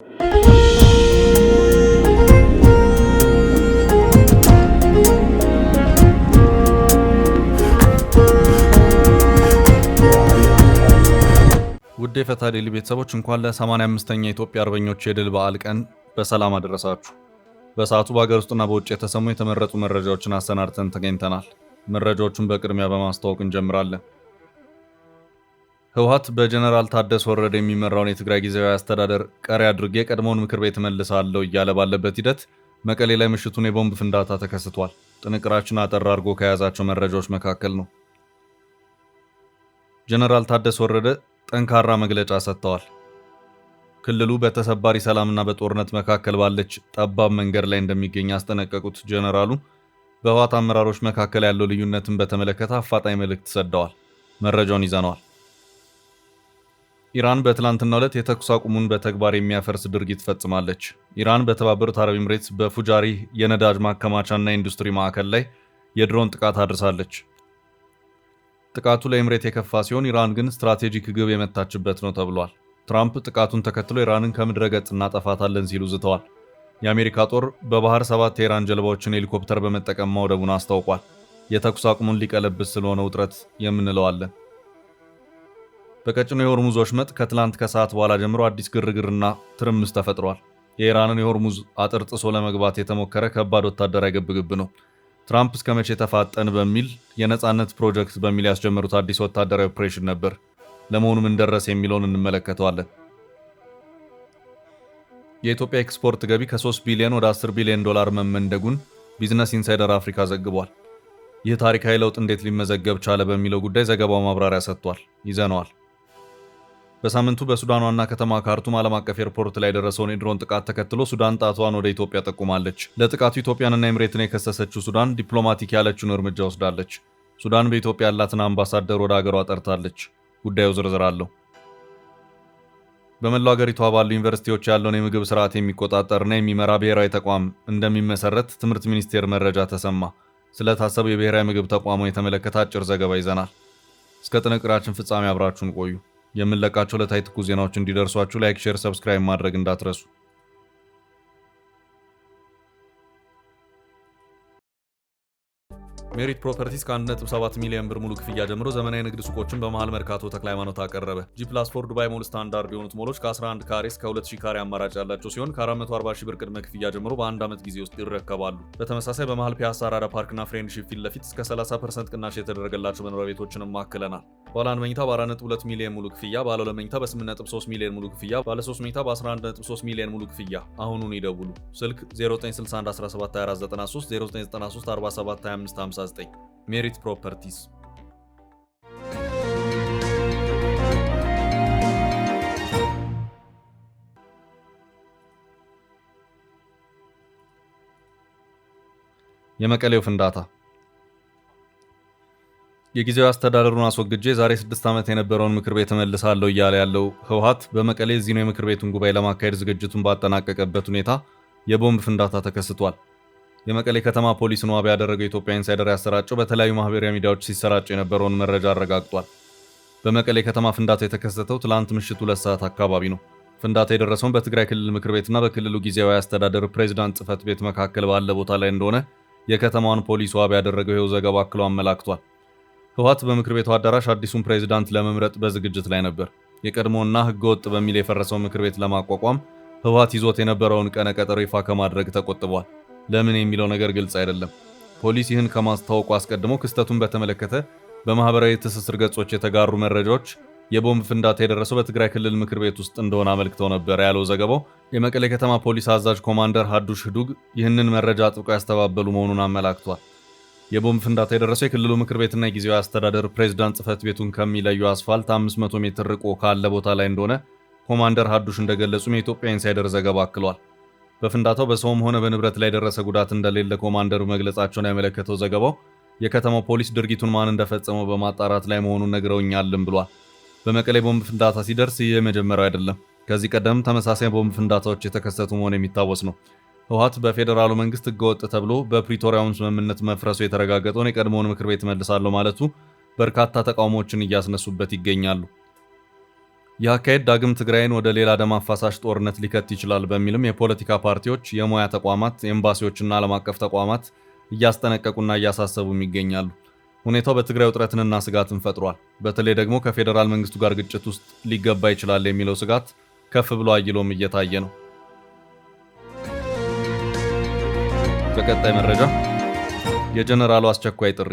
ውድ የፈታ ዴይሊ ቤተሰቦች እንኳን ለ85ኛ የኢትዮጵያ አርበኞች የድል በዓል ቀን በሰላም አደረሳችሁ። በሰዓቱ በሀገር ውስጥና በውጭ የተሰሙ የተመረጡ መረጃዎችን አሰናድተን ተገኝተናል። መረጃዎቹን በቅድሚያ በማስተዋወቅ እንጀምራለን። ህወሓት በጀነራል ታደሰ ወረደ የሚመራውን የትግራይ ጊዜያዊ አስተዳደር ቀሪ አድርጌ ቀድሞውን ምክር ቤት መልሳለሁ እያለ ባለበት ሂደት መቀሌ ላይ ምሽቱን የቦምብ ፍንዳታ ተከስቷል። ጥንቅራችን አጠር አድርጎ ከያዛቸው መረጃዎች መካከል ነው። ጀነራል ታደሰ ወረደ ጠንካራ መግለጫ ሰጥተዋል። ክልሉ በተሰባሪ ሰላምና በጦርነት መካከል ባለች ጠባብ መንገድ ላይ እንደሚገኝ ያስጠነቀቁት ጀነራሉ በህወሓት አመራሮች መካከል ያለው ልዩነትን በተመለከተ አፋጣኝ መልእክት ሰደዋል። መረጃውን ይዘነዋል። ኢራን በትላንትናው ዕለት የተኩስ አቁሙን በተግባር የሚያፈርስ ድርጊት ፈጽማለች። ኢራን በተባበሩት አረብ ኤምሬትስ በፉጃሪ የነዳጅ ማከማቻና የኢንዱስትሪ ማዕከል ላይ የድሮን ጥቃት አድርሳለች። ጥቃቱ ለኤምሬት የከፋ ሲሆን ኢራን ግን ስትራቴጂክ ግብ የመታችበት ነው ተብሏል። ትራምፕ ጥቃቱን ተከትሎ ኢራንን ከምድረ ገጽ እናጠፋታለን ሲሉ ዝተዋል። የአሜሪካ ጦር በባህር 7 የኢራን ጀልባዎችን ሄሊኮፕተር በመጠቀም ማውደቡን አስታውቋል። የተኩስ አቁሙን ሊቀለብስ ስለሆነ ውጥረት የምንለው አለን። በቀጭኑ የሆርሙዝ ወሽመጥ ከትላንት ከሰዓት በኋላ ጀምሮ አዲስ ግርግርና ትርምስ ተፈጥሯል። የኢራንን የሆርሙዝ አጥር ጥሶ ለመግባት የተሞከረ ከባድ ወታደራዊ ግብግብ ነው። ትራምፕ እስከ መቼ ተፋጠን በሚል የነጻነት ፕሮጀክት በሚል ያስጀመሩት አዲስ ወታደራዊ ኦፕሬሽን ነበር። ለመሆኑ ምን ደረሰ የሚለውን እንመለከተዋለን። የኢትዮጵያ ኤክስፖርት ገቢ ከ3 ቢሊዮን ወደ 10 ቢሊዮን ዶላር መመንደጉን ቢዝነስ ኢንሳይደር አፍሪካ ዘግቧል። ይህ ታሪካዊ ለውጥ እንዴት ሊመዘገብ ቻለ በሚለው ጉዳይ ዘገባው ማብራሪያ ሰጥቷል። ይዘነዋል። በሳምንቱ በሱዳን ዋና ከተማ ካርቱም ዓለም አቀፍ ኤርፖርት ላይ የደረሰውን የድሮን ጥቃት ተከትሎ ሱዳን ጣቷን ወደ ኢትዮጵያ ጠቁማለች። ለጥቃቱ ኢትዮጵያንና ኤምሬትን የከሰሰችው ሱዳን ዲፕሎማቲክ ያለችውን እርምጃ ወስዳለች። ሱዳን በኢትዮጵያ ያላትን አምባሳደር ወደ አገሯ ጠርታለች። ጉዳዩ ዝርዝር አለው። በመላው አገሪቷ ባሉ ዩኒቨርሲቲዎች ያለውን የምግብ ስርዓት የሚቆጣጠርና የሚመራ ብሔራዊ ተቋም እንደሚመሰረት ትምህርት ሚኒስቴር መረጃ ተሰማ። ስለታሰበው የብሔራዊ ምግብ ተቋሙ የተመለከተ አጭር ዘገባ ይዘናል። እስከ ጥንቅራችን ፍጻሜ አብራችሁን ቆዩ። የምንለቃቸው ዕለታዊ ትኩስ ዜናዎች እንዲደርሷችሁ ላይክ፣ ሼር፣ ሰብስክራይብ ማድረግ እንዳትረሱ። ሜሪት ፕሮፐርቲስ ከ1.7 ሚሊዮን ብር ሙሉ ክፍያ ጀምሮ ዘመናዊ ንግድ ሱቆችን በመሃል መርካቶ ተክለ ሃይማኖት አቀረበ። G+4 ዱባይ ሞል ስታንዳርድ የሆኑት ሞሎች ከ11 ካሬ እስከ 2000 ካሬ አማራጭ ያላቸው ሲሆን ከ440 ሺህ ብር ቅድመ ክፍያ ጀምሮ በአንድ ዓመት ጊዜ ውስጥ ይረከባሉ። በተመሳሳይ በመሃል ፒያሳ አራዳ ፓርክና ፍሬንድሺፕ ፊት ለፊት እስከ 30% ቅናሽ የተደረገላቸው መኖሪያ ቤቶችንም ማክለናል። ባለ 1 መኝታ በ4.2 ሚሊዮን ሙሉ ክፍያ፣ ባለ 2 መኝታ በ8.3 ሚሊዮን ሙሉ ክፍያ፣ ባለ 3 መኝታ በ11.3 ሚሊዮን ሙሉ ክፍያ። አሁኑን ይደውሉ። ስልክ 0961172493 0993472559 ሜሪት ፕሮፐርቲስ። የመቀሌው ፍንዳታ። የጊዜያዊ አስተዳደሩን አስወግጄ ዛሬ 6 ዓመት የነበረውን ምክር ቤት እመልሳለሁ እያለ ያለው ህወሓት በመቀሌ እዚህ ነው የምክር ቤቱን ጉባኤ ለማካሄድ ዝግጅቱን ባጠናቀቀበት ሁኔታ የቦምብ ፍንዳታ ተከስቷል። የመቀሌ ከተማ ፖሊስን ዋቢ ያደረገው የኢትዮጵያ ኢንሳይደር ያሰራጨው በተለያዩ ማህበራዊ ሚዲያዎች ሲሰራጭ የነበረውን መረጃ አረጋግጧል። በመቀሌ ከተማ ፍንዳታ የተከሰተው ትላንት ምሽት 2 ሰዓት አካባቢ ነው። ፍንዳታ የደረሰውን በትግራይ ክልል ምክር ቤትና በክልሉ ጊዜያዊ አስተዳደር ፕሬዝዳንት ጽህፈት ቤት መካከል ባለ ቦታ ላይ እንደሆነ የከተማዋን ፖሊስ ዋቢ ያደረገው ይኸው ዘገባ አክሎ አመላክቷል። ህወሓት በምክር ቤቱ አዳራሽ አዲሱን ፕሬዝዳንት ለመምረጥ በዝግጅት ላይ ነበር። የቀድሞና ህገወጥ በሚል የፈረሰው ምክር ቤት ለማቋቋም ህወሓት ይዞት የነበረውን ቀነ ቀጠሮ ይፋ ከማድረግ ተቆጥቧል። ለምን የሚለው ነገር ግልጽ አይደለም። ፖሊስ ይህን ከማስታወቁ አስቀድሞ ክስተቱን በተመለከተ በማህበራዊ ትስስር ገጾች የተጋሩ መረጃዎች የቦምብ ፍንዳታ የደረሰው በትግራይ ክልል ምክር ቤት ውስጥ እንደሆነ አመልክተው ነበር ያለው ዘገባው፣ የመቀሌ ከተማ ፖሊስ አዛዥ ኮማንደር ሀዱሽ ህዱግ ይህንን መረጃ አጥብቀው ያስተባበሉ መሆኑን አመላክቷል። የቦምብ ፍንዳታ የደረሰው የክልሉ ምክር ቤትና የጊዜያዊ አስተዳደር ፕሬዝዳንት ጽህፈት ቤቱን ከሚለዩ አስፋልት 500 ሜትር ርቆ ካለ ቦታ ላይ እንደሆነ ኮማንደር ሀዱሽ እንደገለጹም የኢትዮጵያ ኢንሳይደር ዘገባ አክሏል። በፍንዳታው በሰውም ሆነ በንብረት ላይ የደረሰ ጉዳት እንደሌለ ኮማንደሩ መግለጻቸውን ያመለከተው ዘገባው የከተማው ፖሊስ ድርጊቱን ማን እንደፈጸመው በማጣራት ላይ መሆኑን ነግረውኛልም ብሏል። በመቀሌ ቦምብ ፍንዳታ ሲደርስ ይህ የመጀመሪያው አይደለም። ከዚህ ቀደም ተመሳሳይ ቦምብ ፍንዳታዎች የተከሰቱ መሆኑ የሚታወስ ነው። ህወሓት በፌዴራሉ መንግስት ህገወጥ ተብሎ በፕሪቶሪያው ስምምነት መፍረሱ የተረጋገጠውን የቀድሞውን ምክር ቤት መልሳለሁ ማለቱ በርካታ ተቃውሞዎችን እያስነሱበት ይገኛሉ። ይህ አካሄድ ዳግም ትግራይን ወደ ሌላ ደም አፋሳሽ ጦርነት ሊከት ይችላል በሚልም የፖለቲካ ፓርቲዎች፣ የሙያ ተቋማት፣ ኤምባሲዎችና ዓለም አቀፍ ተቋማት እያስጠነቀቁና እያሳሰቡም ይገኛሉ። ሁኔታው በትግራይ ውጥረትንና ስጋትን ፈጥሯል። በተለይ ደግሞ ከፌዴራል መንግስቱ ጋር ግጭት ውስጥ ሊገባ ይችላል የሚለው ስጋት ከፍ ብሎ አይሎም እየታየ ነው። በቀጣይ መረጃ የጀነራሉ አስቸኳይ ጥሪ።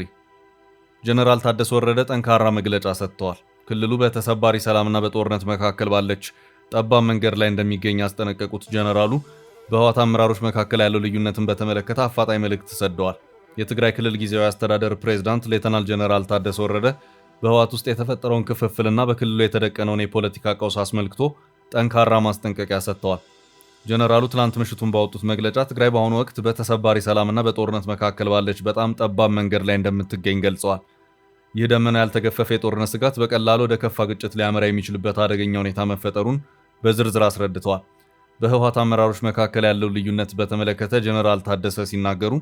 ጀነራል ታደሰ ወረደ ጠንካራ መግለጫ ሰጥተዋል። ክልሉ በተሰባሪ ሰላምና በጦርነት መካከል ባለች ጠባብ መንገድ ላይ እንደሚገኝ ያስጠነቀቁት ጀነራሉ በህወሓት አመራሮች መካከል ያለው ልዩነትን በተመለከተ አፋጣኝ መልእክት ሰደዋል። የትግራይ ክልል ጊዜያዊ አስተዳደር ፕሬዝዳንት ሌተናል ጀነራል ታደሰ ወረደ በህወሓት ውስጥ የተፈጠረውን ክፍፍልና በክልሉ የተደቀነውን የፖለቲካ ቀውስ አስመልክቶ ጠንካራ ማስጠንቀቂያ ሰጥተዋል። ጀነራሉ ትላንት ምሽቱን ባወጡት መግለጫ ትግራይ በአሁኑ ወቅት በተሰባሪ ሰላምና በጦርነት መካከል ባለች በጣም ጠባብ መንገድ ላይ እንደምትገኝ ገልጸዋል። ይህ ደመና ያልተገፈፈ የጦርነት ስጋት በቀላሉ ወደ ከፋ ግጭት ሊያመራ የሚችልበት አደገኛ ሁኔታ መፈጠሩን በዝርዝር አስረድተዋል። በህወሓት አመራሮች መካከል ያለው ልዩነት በተመለከተ ጀነራል ታደሰ ሲናገሩ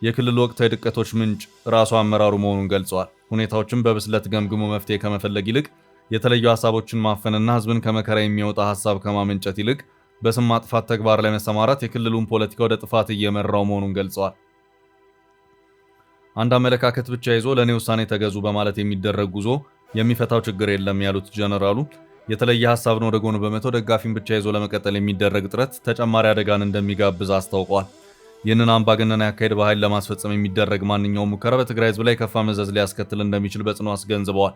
የክልሉ ወቅታዊ ድቀቶች ምንጭ ራሱ አመራሩ መሆኑን ገልጸዋል። ሁኔታዎችን በብስለት ገምግሞ መፍትሄ ከመፈለግ ይልቅ የተለዩ ሀሳቦችን ማፈንና ህዝብን ከመከራ የሚያወጣ ሀሳብ ከማመንጨት ይልቅ በስም ማጥፋት ተግባር ላይ መሰማራት የክልሉን ፖለቲካ ወደ ጥፋት እየመራው መሆኑን ገልጸዋል። አንድ አመለካከት ብቻ ይዞ ለኔ ውሳኔ ተገዙ በማለት የሚደረግ ጉዞ የሚፈታው ችግር የለም ያሉት ጀነራሉ የተለየ ሀሳብን ወደ ጎን በመተው ደጋፊን ብቻ ይዞ ለመቀጠል የሚደረግ ጥረት ተጨማሪ አደጋን እንደሚጋብዝ አስታውቀዋል። ይህንን አምባገነናዊ አካሄድ በኃይል ለማስፈጸም የሚደረግ ማንኛውም ሙከራ በትግራይ ህዝብ ላይ ከፋ መዘዝ ሊያስከትል እንደሚችል በጽኑ አስገንዝበዋል።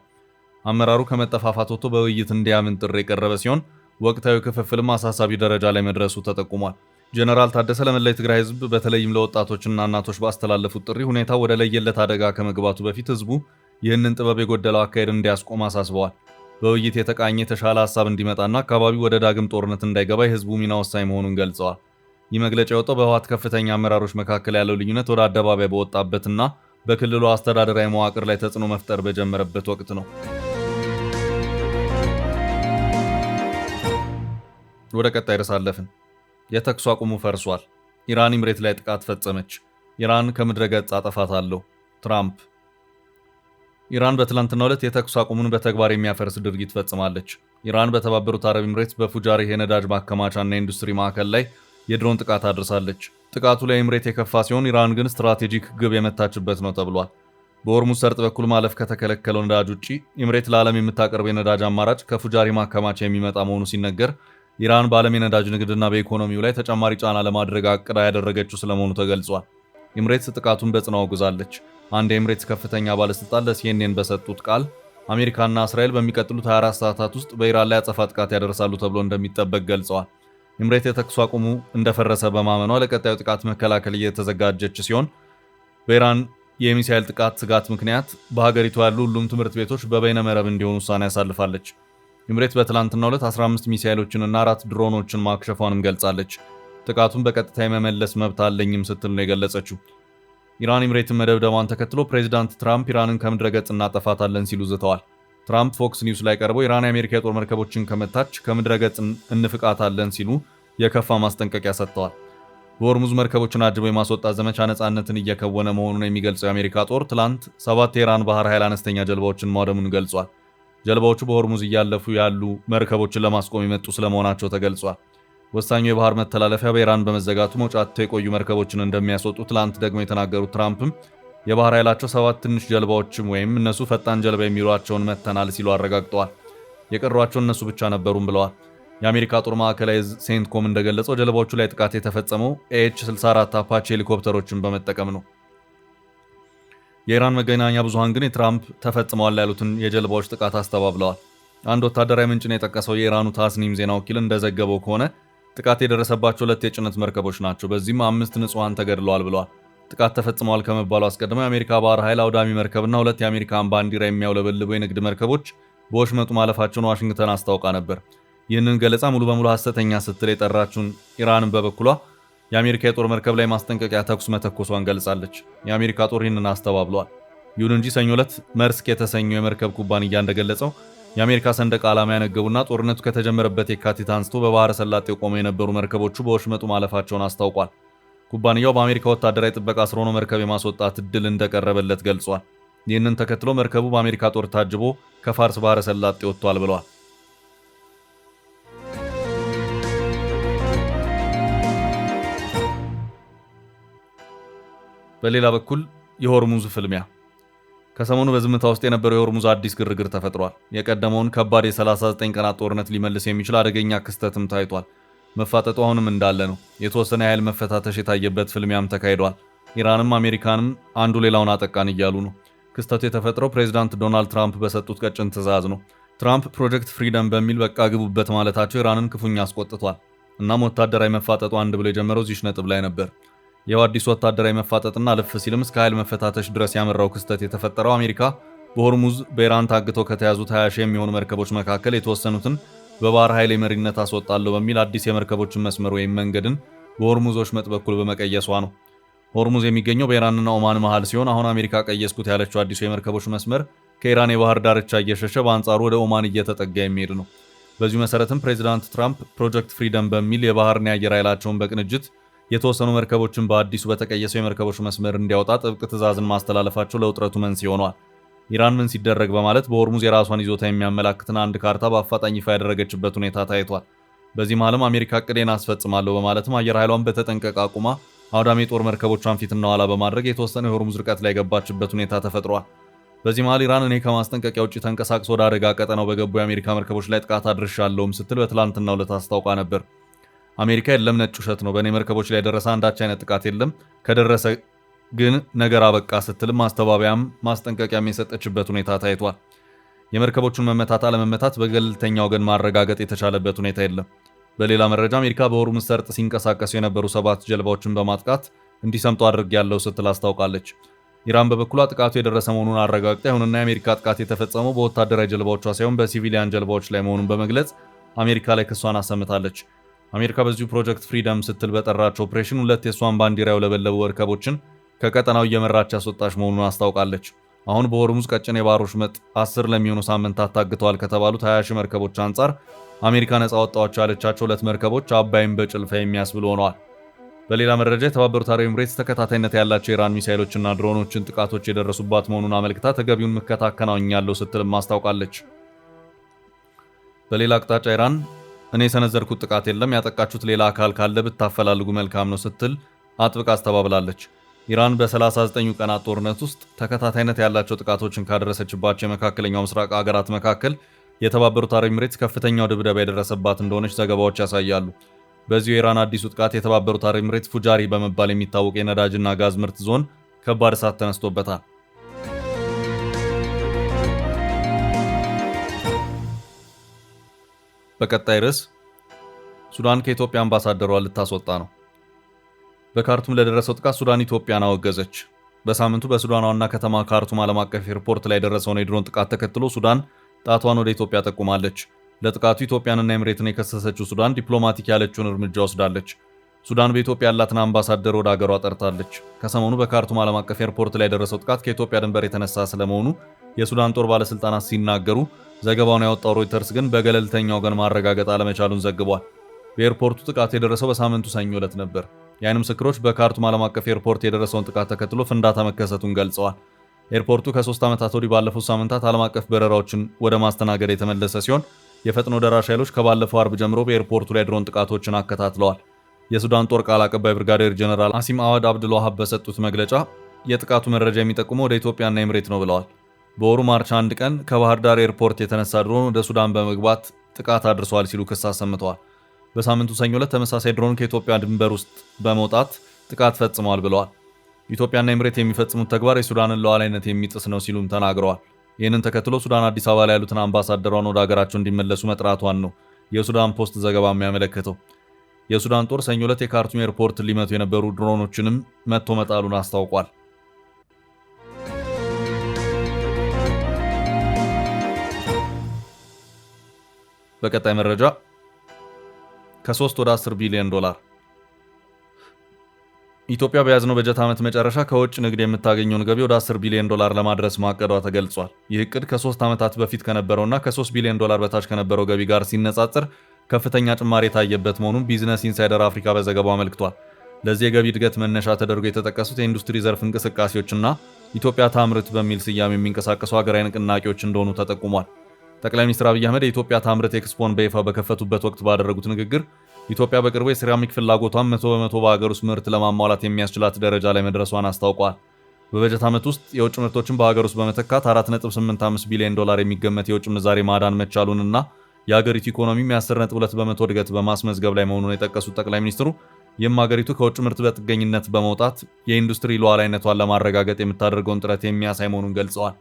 አመራሩ ከመጠፋፋት ወጥቶ በውይይት እንዲያምን ጥሪ የቀረበ ሲሆን ወቅታዊ ክፍፍልም አሳሳቢ ደረጃ ላይ መድረሱ ተጠቁሟል። ጀነራል ታደሰ ለመላው ትግራይ ህዝብ በተለይም ለወጣቶችና እናቶች ባስተላለፉት ጥሪ ሁኔታው ወደ ለየለት አደጋ ከመግባቱ በፊት ህዝቡ ይህንን ጥበብ የጎደለው አካሄድ እንዲያስቆም አሳስበዋል። በውይይት የተቃኘ የተሻለ ሀሳብ እንዲመጣና አካባቢው ወደ ዳግም ጦርነት እንዳይገባ የህዝቡ ሚና ወሳኝ መሆኑን ገልጸዋል። ይህ መግለጫ የወጣው በህወሓት ከፍተኛ አመራሮች መካከል ያለው ልዩነት ወደ አደባባይ በወጣበትና በክልሉ አስተዳደራዊ መዋቅር ላይ ተጽዕኖ መፍጠር በጀመረበት ወቅት ነው። ወደ ቀጣይ ርዕስ አለፍን። የተኩስ አቁሙ ፈርሷል። ኢራን ኢምሬት ላይ ጥቃት ፈጸመች። ኢራን ከምድረ ገጽ አጠፋታለሁ። ትራምፕ ኢራን በትላንትናው ዕለት የተኩስ አቁሙን በተግባር የሚያፈርስ ድርጊት ፈጽማለች። ኢራን በተባበሩት አረብ ኤምሬትስ በፉጃሪህ የነዳጅ ማከማቻና ኢንዱስትሪ ማዕከል ላይ የድሮን ጥቃት አድርሳለች። ጥቃቱ ለኢምሬት የከፋ ሲሆን ኢራን ግን ስትራቴጂክ ግብ የመታችበት ነው ተብሏል። በሆርሙዝ ሰርጥ በኩል ማለፍ ከተከለከለው ነዳጅ ውጪ ኢምሬት ለዓለም የምታቀርበው የነዳጅ አማራጭ ከፉጃሪህ ማከማቻ የሚመጣ መሆኑ ሲነገር ኢራን በዓለም የነዳጅ ንግድና በኢኮኖሚው ላይ ተጨማሪ ጫና ለማድረግ አቅዳ ያደረገችው ስለመሆኑ ተገልጿል። ኤምሬትስ ጥቃቱን በጽኑ አውግዛለች። አንድ የኤምሬትስ ከፍተኛ ባለስልጣን ለሲኤንኤን በሰጡት ቃል አሜሪካና እስራኤል በሚቀጥሉት 24 ሰዓታት ውስጥ በኢራን ላይ አጸፋ ጥቃት ያደርሳሉ ተብሎ እንደሚጠበቅ ገልጸዋል። ኤምሬት የተኩስ አቁሙ እንደፈረሰ በማመኗ ለቀጣዩ ጥቃት መከላከል እየተዘጋጀች ሲሆን በኢራን የሚሳኤል ጥቃት ስጋት ምክንያት በሀገሪቱ ያሉ ሁሉም ትምህርት ቤቶች በበይነ መረብ እንዲሆኑ ውሳኔ ያሳልፋለች። ኤምሬት በትላንትናው ዕለት 15 ሚሳኤሎችንና 4 ድሮኖችን ማክሸፏንም ገልጻለች። ጥቃቱን በቀጥታ የመመለስ መብት አለኝም ስትል ነው የገለጸችው። ኢራን ኤምሬትን መደብደቧን ተከትሎ ፕሬዚዳንት ትራምፕ ኢራንን ከምድረ ገጽ እናጠፋታለን ሲሉ ዝተዋል። ትራምፕ ፎክስ ኒውስ ላይ ቀርበው ኢራን የአሜሪካ የጦር መርከቦችን ከመታች ከምድረ ገጽ እንፍቃታለን ሲሉ የከፋ ማስጠንቀቂያ ሰጥተዋል። በሆርሙዝ መርከቦችን አጅበው የማስወጣት ዘመቻ ነፃነትን እየከወነ መሆኑን የሚገልጸው የአሜሪካ ጦር ትላንት 7 የኢራን ባህር ኃይል አነስተኛ ጀልባዎችን ማውደሙን ገልጿል። ጀልባዎቹ በሆርሙዝ እያለፉ ያሉ መርከቦችን ለማስቆም የመጡ ስለመሆናቸው ተገልጿል። ወሳኙ የባህር መተላለፊያ በኢራን በመዘጋቱ መውጫ አጥተው የቆዩ መርከቦችን እንደሚያስወጡ ትላንት ደግሞ የተናገሩት ትራምፕም የባህር ኃይላቸው 7 ትንሽ ጀልባዎችም ወይም እነሱ ፈጣን ጀልባ የሚሏቸውን መተናል ሲሉ አረጋግጠዋል። የቀሯቸው እነሱ ብቻ ነበሩም ብለዋል። የአሜሪካ ጦር ማዕከላዊ ዕዝ ሴንትኮም እንደገለጸው ጀልባዎቹ ላይ ጥቃት የተፈጸመው ኤች-64 አፓቼ ሄሊኮፕተሮችን በመጠቀም ነው። የኢራን መገናኛ ብዙሃን ግን የትራምፕ ተፈጽመዋል ያሉትን የጀልባዎች ጥቃት አስተባብለዋል። አንድ ወታደራዊ ምንጭን የጠቀሰው የኢራኑ ታስኒም ዜና ወኪል እንደዘገበው ከሆነ ጥቃት የደረሰባቸው 2 የጭነት መርከቦች ናቸው። በዚህም 5 ንጹሃን ተገድለዋል ብለዋል። ጥቃት ተፈጽመዋል ከመባሉ አስቀድሞ የአሜሪካ ባህር ኃይል አውዳሚ መርከብና 2 የአሜሪካን ባንዲራ የሚያውለበልቡ የንግድ መርከቦች በወሽመጡ ማለፋቸውን ዋሽንግተን አስታውቃ ነበር። ይህንን ገለጻ ሙሉ በሙሉ ሐሰተኛ ስትል የጠራችውን ኢራንን በበኩሏ የአሜሪካ የጦር መርከብ ላይ ማስጠንቀቂያ ተኩስ መተኮሷን ገልጻለች። የአሜሪካ ጦር ይህንን አስተባብሏል። ይሁን እንጂ ሰኞ ዕለት መርስክ የተሰኘው የመርከብ ኩባንያ እንደገለጸው የአሜሪካ ሰንደቅ ዓላማ ያነገቡና ጦርነቱ ከተጀመረበት የካቲት አንስቶ በባህረ ሰላጤው ቆመው የነበሩ መርከቦቹ በወሽመጡ ማለፋቸውን አስታውቋል። ኩባንያው በአሜሪካ ወታደራዊ ጥበቃ ስር ሆኖ መርከብ የማስወጣት እድል እንደቀረበለት ገልጿል። ይህንን ተከትሎ መርከቡ በአሜሪካ ጦር ታጅቦ ከፋርስ ባህረ ሰላጤ ወጥቷል ብለዋል። በሌላ በኩል የሆርሙዝ ፍልሚያ ከሰሞኑ በዝምታ ውስጥ የነበረው የሆርሙዝ አዲስ ግርግር ተፈጥሯል። የቀደመውን ከባድ የ39 ቀናት ጦርነት ሊመልስ የሚችል አደገኛ ክስተትም ታይቷል። መፋጠጡ አሁንም እንዳለ ነው። የተወሰነ የኃይል መፈታተሽ የታየበት ፍልሚያም ተካሂዷል። ኢራንም አሜሪካንም አንዱ ሌላውን አጠቃን እያሉ ነው። ክስተቱ የተፈጠረው ፕሬዚዳንት ዶናልድ ትራምፕ በሰጡት ቀጭን ትዕዛዝ ነው። ትራምፕ ፕሮጀክት ፍሪደም በሚል በቃ ግቡበት ማለታቸው ኢራንን ክፉኛ አስቆጥቷል። እናም ወታደራዊ መፋጠጡ አንድ ብሎ የጀመረው እዚሽ ነጥብ ላይ ነበር። ይኸው አዲስ ወታደራዊ መፋጠጥና ልፍ ሲልም እስከ ኃይል መፈታተሽ ድረስ ያመራው ክስተት የተፈጠረው አሜሪካ በሆርሙዝ በኢራን ታግተው ከተያዙት 20 ሺህ የሚሆኑ መርከቦች መካከል የተወሰኑትን በባህር ኃይል መሪነት አስወጣለሁ በሚል አዲስ የመርከቦችን መስመር ወይም መንገድን በሆርሙዞች መጥ በኩል በመቀየሷ ነው። ሆርሙዝ የሚገኘው በኢራንና ኦማን መሃል ሲሆን አሁን አሜሪካ ቀየስኩት ያለችው አዲሱ የመርከቦች መስመር ከኢራን የባህር ዳርቻ እየሸሸ በአንጻሩ ወደ ኦማን እየተጠጋ የሚሄድ ነው። በዚሁ መሰረትም ፕሬዚዳንት ትራምፕ ፕሮጀክት ፍሪደም በሚል የባህርና የአየር ኃይላቸውን በቅንጅት የተወሰኑ መርከቦችን በአዲሱ በተቀየሰው የመርከቦች መስመር እንዲያወጣ ጥብቅ ትዕዛዝን ማስተላለፋቸው ለውጥረቱ መንስኤ ሆኗል። ኢራን ምን ሲደረግ በማለት በሆርሙዝ የራሷን ይዞታ የሚያመላክትን አንድ ካርታ በአፋጣኝ ይፋ ያደረገችበት ሁኔታ ታይቷል። በዚህ መሃልም አሜሪካ እቅዴን አስፈጽማለሁ በማለትም አየር ኃይሏን በተጠንቀቅ አቁማ አውዳሚ የጦር መርከቦቿን ፊትና ኋላ በማድረግ የተወሰነ የሆርሙዝ ርቀት ላይ የገባችበት ሁኔታ ተፈጥሯል። በዚህ መሃል ኢራን እኔ ከማስጠንቀቂያ ውጭ ተንቀሳቅሶ ወደ አደጋ ቀጠናው በገቡ የአሜሪካ መርከቦች ላይ ጥቃት አድርሻለሁም ስትል በትላንትናው ዕለት አስታውቃ ነበር። አሜሪካ የለም ነጭ ውሸት ነው፣ በእኔ መርከቦች ላይ የደረሰ አንዳች አይነት ጥቃት የለም፣ ከደረሰ ግን ነገር አበቃ ስትልም ማስተባበያም ማስጠንቀቂያም የሰጠችበት ሁኔታ ታይቷል። የመርከቦቹን መመታት አለመመታት በገለልተኛ ወገን ማረጋገጥ የተቻለበት ሁኔታ የለም። በሌላ መረጃ አሜሪካ በሆርሙዝ ሰርጥ ሲንቀሳቀሱ የነበሩ 7 ጀልባዎችን በማጥቃት እንዲሰምጡ አድርጌያለሁ ስትል አስታውቃለች። ኢራን በበኩሏ ጥቃቱ የደረሰ መሆኑን አረጋግጣ ይሁንና የአሜሪካ ጥቃት የተፈጸመው በወታደራዊ ጀልባዎቿ ሳይሆን በሲቪሊያን ጀልባዎች ላይ መሆኑን በመግለጽ አሜሪካ ላይ ክሷን አሰምታለች። አሜሪካ በዚሁ ፕሮጀክት ፍሪደም ስትል በጠራቸው ኦፕሬሽን 2 የሷን ባንዲራ ያውለበለቡ መርከቦችን ከቀጠናው እየመራች ያስወጣች መሆኑን አስታውቃለች። አሁን በሆርሙዝ ቀጭን የባህር ወሽመጥ 10 ለሚሆኑ ሳምንታት ታግተዋል ከተባሉት 20 ሺህ መርከቦች አንጻር አሜሪካ ነጻ ወጣዎች ያለቻቸው 2 መርከቦች አባይን በጭልፋ የሚያስብሉ ሆነዋል። በሌላ መረጃ የተባበሩት አረብ ኤምሬትስ ተከታታይነት ያላቸው የኢራን ሚሳይሎችና ድሮኖችን ጥቃቶች የደረሱባት መሆኑን አመልክታ ተገቢውን ምከታ አከናውኛለሁ ስትልም አስታውቃለች። በሌላ አቅጣጫ ኢራን እኔ የሰነዘርኩት ጥቃት የለም፣ ያጠቃችሁት ሌላ አካል ካለ ብታፈላልጉ መልካም ነው ስትል አጥብቃ አስተባብላለች። ኢራን በ39 ቀናት ጦርነት ውስጥ ተከታታይነት ያላቸው ጥቃቶችን ካደረሰችባቸው የመካከለኛው ምስራቅ ሀገራት መካከል የተባበሩት አረብ ኤምሬትስ ከፍተኛው ድብደባ የደረሰባት እንደሆነች ዘገባዎች ያሳያሉ። በዚሁ የኢራን አዲሱ ጥቃት የተባበሩት አረብ ኤምሬትስ ፉጃሪ በመባል የሚታወቅ የነዳጅና ጋዝ ምርት ዞን ከባድ እሳት ተነስቶበታል። በቀጣይ ርዕስ ሱዳን ከኢትዮጵያ አምባሳደሯ ልታስወጣ ነው። በካርቱም ለደረሰው ጥቃት ሱዳን ኢትዮጵያን አወገዘች። በሳምንቱ በሱዳን ዋና ከተማ ካርቱም ዓለም አቀፍ ኤርፖርት ላይ የደረሰውን የድሮን ጥቃት ተከትሎ ሱዳን ጣቷን ወደ ኢትዮጵያ ጠቁማለች። ለጥቃቱ ኢትዮጵያንና ኤምሬትን የከሰሰችው ሱዳን ዲፕሎማቲክ ያለችውን እርምጃ ወስዳለች። ሱዳን በኢትዮጵያ ያላትን አምባሳደር ወደ አገሯ ጠርታለች። ከሰሞኑ በካርቱም ዓለም አቀፍ ኤርፖርት ላይ የደረሰው ጥቃት ከኢትዮጵያ ድንበር የተነሳ ስለመሆኑ የሱዳን ጦር ባለስልጣናት ሲናገሩ፣ ዘገባውን ያወጣው ሮይተርስ ግን በገለልተኛ ወገን ማረጋገጥ አለመቻሉን ዘግቧል። በኤርፖርቱ ጥቃት የደረሰው በሳምንቱ ሰኞ ዕለት ነበር። የዓይን ምስክሮች በካርቱም ዓለም አቀፍ ኤርፖርት የደረሰውን ጥቃት ተከትሎ ፍንዳታ መከሰቱን ገልጸዋል። ኤርፖርቱ ከ3 ዓመታት ወዲህ ባለፉት ሳምንታት ዓለም አቀፍ በረራዎችን ወደ ማስተናገድ የተመለሰ ሲሆን የፈጥኖ ደራሽ ኃይሎች ከባለፈው አርብ ጀምሮ በኤርፖርቱ ላይ ድሮን ጥቃቶችን አከታትለዋል። የሱዳን ጦር ቃል አቀባይ ብርጋዴር ጀነራል አሲም አዋድ አብዱልዋሃብ በሰጡት መግለጫ የጥቃቱ መረጃ የሚጠቁመው ወደ ኢትዮጵያና ኤምሬት ነው ብለዋል። በወሩ ማርች 1 ቀን ከባህር ዳር ኤርፖርት የተነሳ ድሮን ወደ ሱዳን በመግባት ጥቃት አድርሰዋል ሲሉ ክስ አሰምተዋል። በሳምንቱ ሰኞ ዕለት ተመሳሳይ ድሮን ከኢትዮጵያ ድንበር ውስጥ በመውጣት ጥቃት ፈጽመዋል ብለዋል። ኢትዮጵያና ኤምሬት የሚፈጽሙት ተግባር የሱዳንን ሉዓላዊነት የሚጥስ ነው ሲሉም ተናግረዋል። ይህንን ተከትሎ ሱዳን አዲስ አበባ ላይ ያሉትን አምባሳደሯን ወደ ሀገራቸው እንዲመለሱ መጥራቷን ነው የሱዳን ፖስት ዘገባ የሚያመለክተው። የሱዳን ጦር ሰኞ ዕለት የካርቱም ኤርፖርት ሊመቱ የነበሩ ድሮኖችንም መጥቶ መጣሉን አስታውቋል። በቀጣይ መረጃ ከ3 ወደ 10 ቢሊዮን ዶላር ኢትዮጵያ በያዝነው በጀት ዓመት መጨረሻ ከውጭ ንግድ የምታገኘውን ገቢ ወደ 10 ቢሊዮን ዶላር ለማድረስ ማቀዷ ተገልጿል። ይህ እቅድ ከ3 ዓመታት በፊት ከነበረውና ከ3 ቢሊዮን ዶላር በታች ከነበረው ገቢ ጋር ሲነጻጸር ከፍተኛ ጭማሪ የታየበት መሆኑን ቢዝነስ ኢንሳይደር አፍሪካ በዘገባው አመልክቷል። ለዚህ የገቢ እድገት መነሻ ተደርጎ የተጠቀሱት የኢንዱስትሪ ዘርፍ እንቅስቃሴዎችና ኢትዮጵያ ታምርት በሚል ስያሜ የሚንቀሳቀሱ ሀገራዊ ንቅናቄዎች እንደሆኑ ተጠቁሟል። ጠቅላይ ሚኒስትር አብይ አህመድ የኢትዮጵያ ታምርት ኤክስፖን በይፋ በከፈቱበት ወቅት ባደረጉት ንግግር ኢትዮጵያ በቅርቡ የሴራሚክ ፍላጎቷን 100% በሀገር ውስጥ ምርት ለማሟላት የሚያስችላት ደረጃ ላይ መድረሷን አስታውቋል። በበጀት ዓመት ውስጥ የውጭ ምርቶችን በሀገር ውስጥ በመተካት $4.85 ቢሊዮን የሚገመት የውጭ ምንዛሬ ማዳን መቻሉንና የሀገሪቱ ኢኮኖሚም የ10.2% እድገት በማስመዝገብ ላይ መሆኑን የጠቀሱት ጠቅላይ ሚኒስትሩ ይህም ሀገሪቱ ከውጭ ምርት በጥገኝነት በመውጣት የኢንዱስትሪ ሉዓላዊነቷን ለማረጋገጥ የምታደርገውን ጥረት የሚያሳይ መሆኑን ገልጸዋል።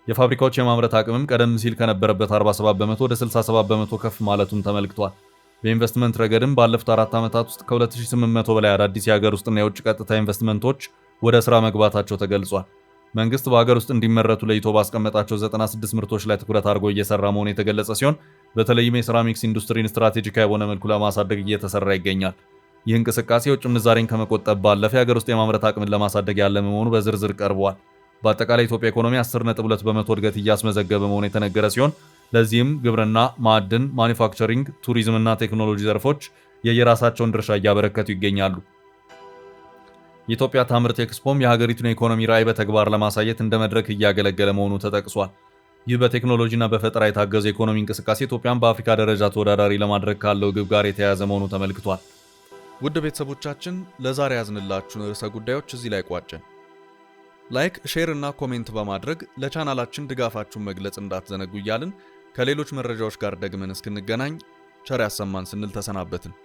የፋብሪካዎች የማምረት አቅምም ቀደም ሲል ከነበረበት 47% ወደ 67% ከፍ ማለቱም ተመልክቷል። በኢንቨስትመንት ረገድም ባለፉት 4 ዓመታት ውስጥ ከ2800 በላይ አዳዲስ የሀገር ውስጥና የውጭ ቀጥታ ኢንቨስትመንቶች ወደ ስራ መግባታቸው ተገልጿል። መንግስት በሀገር ውስጥ እንዲመረቱ ለይቶ ባስቀመጣቸው 96 ምርቶች ላይ ትኩረት አድርጎ እየሰራ መሆኑ የተገለጸ ሲሆን በተለይም የሴራሚክስ ኢንዱስትሪን ስትራቴጂካዊ በሆነ መልኩ ለማሳደግ እየተሰራ ይገኛል። ይህ እንቅስቃሴ የውጭ ምንዛሬን ከመቆጠብ ባለፈ የሀገር ውስጥ የማምረት አቅምን ለማሳደግ ያለመ መሆኑ በዝርዝር ቀርቧል። በአጠቃላይ የኢትዮጵያ ኢኮኖሚ 10.2% እድገት እያስመዘገበ መሆኑ የተነገረ ሲሆን ለዚህም ግብርና፣ ማዕድን፣ ማኒፋክቸሪንግ፣ ቱሪዝም እና ቴክኖሎጂ ዘርፎች የየራሳቸውን ድርሻ እያበረከቱ ይገኛሉ። የኢትዮጵያ ታምርት ኤክስፖም የሀገሪቱን የኢኮኖሚ ራዕይ በተግባር ለማሳየት እንደ መድረክ እያገለገለ መሆኑ ተጠቅሷል። ይህ በቴክኖሎጂና በፈጠራ የታገዘ የኢኮኖሚ እንቅስቃሴ ኢትዮጵያን በአፍሪካ ደረጃ ተወዳዳሪ ለማድረግ ካለው ግብ ጋር የተያያዘ መሆኑ ተመልክቷል። ውድ ቤተሰቦቻችን ለዛሬ ያዝንላችሁን ርዕሰ ጉዳዮች እዚህ ላይ ቋጨን። ላይክ፣ ሼር እና ኮሜንት በማድረግ ለቻናላችን ድጋፋችሁን መግለጽ እንዳትዘነጉ እያልን ከሌሎች መረጃዎች ጋር ደግመን እስክንገናኝ ቸር ያሰማን ስንል ተሰናበትን።